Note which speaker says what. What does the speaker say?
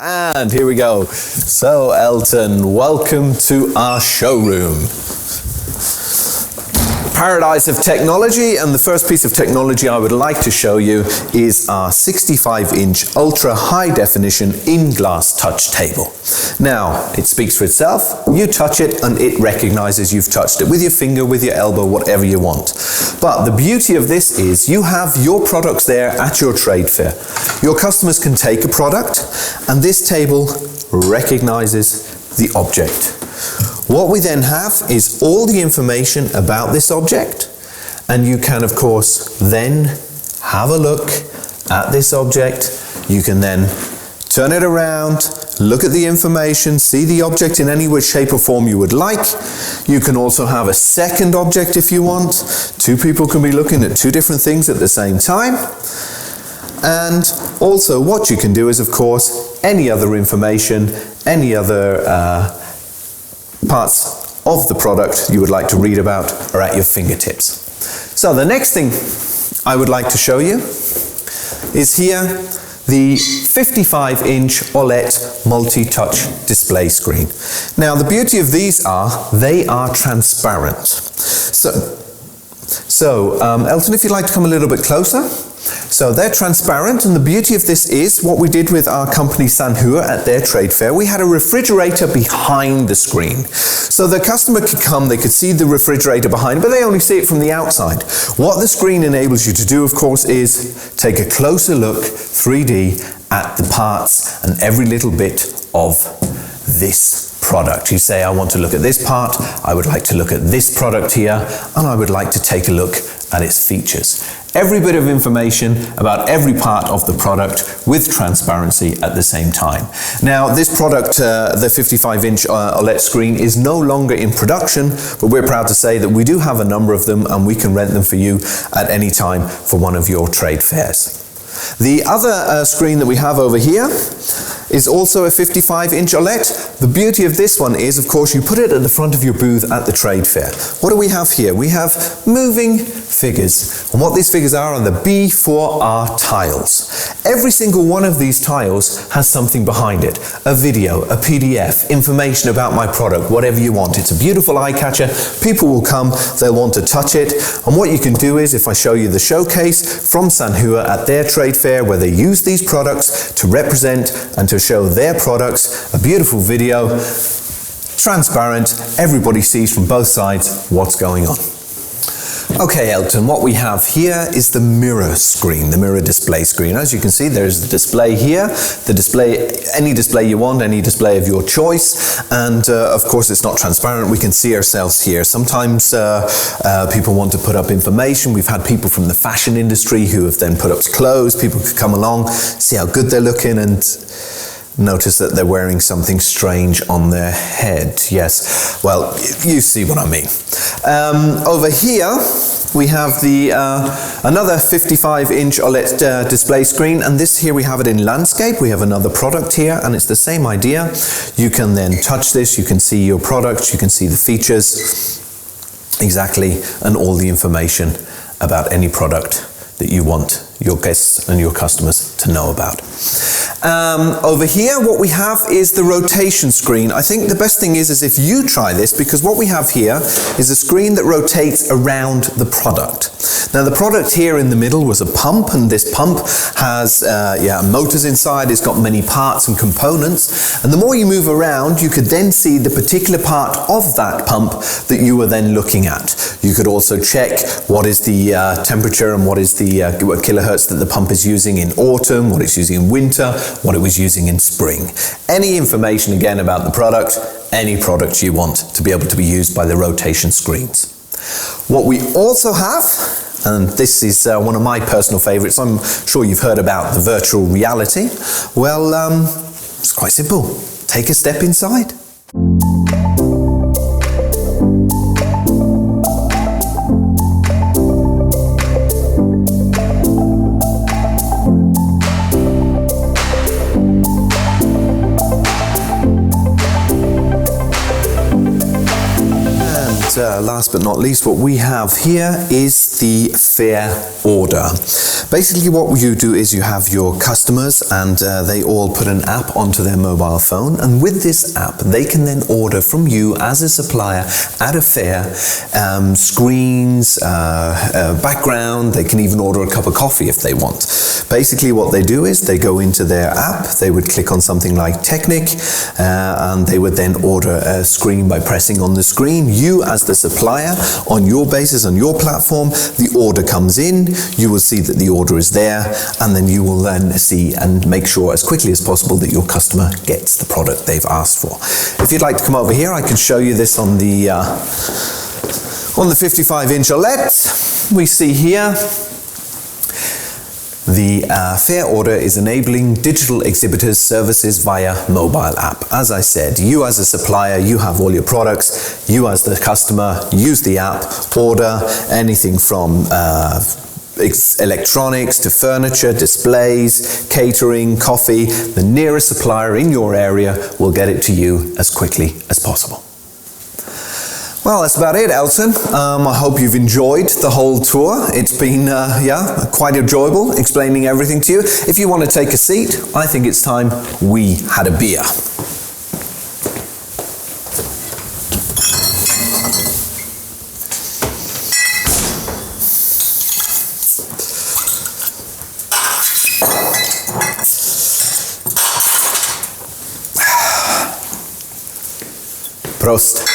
Speaker 1: And here we go. So Elton, welcome to our showroom. Paradise of technology, and the first piece of technology I would like to show you is our 65-inch ultra high definition in-glass touch table. Now, it speaks for itself. You touch it and it recognizes you've touched it with your finger, with your elbow, whatever you want. But the beauty of this is you have your products there at your trade fair. Your customers can take a product and this table recognizes the object. What we then have is all the information about this object, and you can of course then have a look at this object. You can then turn it around, look at the information, see the object in any way, shape or form you would like. You can also have a second object if you want. Two people can be looking at two different things at the same time. And also what you can do is of course any other information, any other parts of the product you would like to read about are at your fingertips. So the next thing I would like to show you is here the 55-inch OLED multi-touch display screen. Now the beauty of these are they are transparent. So Elton, if you'd like to come a little bit closer. So they're transparent, and the beauty of this is what we did with our company Sanhua at their trade fair. We had a refrigerator behind the screen. So the customer could come, they could see the refrigerator behind, but they only see it from the outside. What the screen enables you to do, of course, is take a closer look, 3D, at the parts and every little bit of this product. You say, I want to look at this part, I would like to look at this product here, and I would like to take a look at its features. Every bit of information about every part of the product with transparency at the same time. Now this product, the 55-inch OLED screen, is no longer in production, but we're proud to say that we do have a number of them and we can rent them for you at any time for one of your trade fairs. The other screen that we have over here is also a 55-inch OLED. The beauty of this one is, of course, you put it at the front of your booth at the trade fair. What do we have here? We have moving figures. And what these figures are the B4R tiles. Every single one of these tiles has something behind it. A video, a PDF, information about my product, whatever you want. It's a beautiful eye catcher. People will come, they'll want to touch it. And what you can do is, if I show you the showcase from Sanhua at their trade fair where they use these products to represent and to show their products, a beautiful video, transparent, everybody sees from both sides what's going on. Okay, Elton, what we have here is the mirror screen, the mirror display screen. As you can see, there's the display here, the display, any display you want, any display of your choice, and of course it's not transparent, we can see ourselves here. Sometimes people want to put up information. We've had people from the fashion industry who have then put up clothes. People could come along, see how good they're looking, and notice that they're wearing something strange on their head. Yes, well, you see what I mean. Over here we have the another 55-inch OLED display screen, and this here we have it in landscape. We have another product here, and it's the same idea. You can then touch this, you can see your product, you can see the features exactly, and all the information about any product that you want your guests and your customers to know about. Over here, what we have is the rotation screen. I think the best thing is if you try this, because what we have here is a screen that rotates around the product. Now the product here in the middle was a pump, and this pump has motors inside. It's got many parts and components, and the more you move around, you could then see the particular part of that pump that you were then looking at. You could also check what is the temperature and what is the what kilohertz that the pump is using in autumn, what it's using in winter, what it was using in spring. Any information again about the product, any product you want to be able to be used by the rotation screens. What we also have, and this is one of my personal favorites, I'm sure you've heard about the virtual reality. Well, it's quite simple. Take a step inside. last but not least, what we have here is the fair order. Basically what you do is you have your customers and they all put an app onto their mobile phone, and with this app they can then order from you as a supplier at a fair screens, background. They can even order a cup of coffee if they want. Basically what they do is they go into their app, they would click on something like Technic, and they would then order a screen by pressing on the screen. You as the supplier, on your basis, on your platform, the order comes in, you will see that the order is there, and then you will then see and make sure as quickly as possible that your customer gets the product they've asked for. If you'd like to come over here, I can show you this on the 55-inch OLED. We see here the fair order is enabling digital exhibitors services via mobile app. As I said, you as a supplier, you have all your products, you as the customer use the app, order anything from electronics to furniture, displays, catering, coffee. The nearest supplier in your area will get it to you as quickly as possible. Well, that's about it, Elton. I hope you've enjoyed the whole tour. It's been, quite enjoyable explaining everything to you. If you want to take a seat, I think it's time we had a beer. Prost.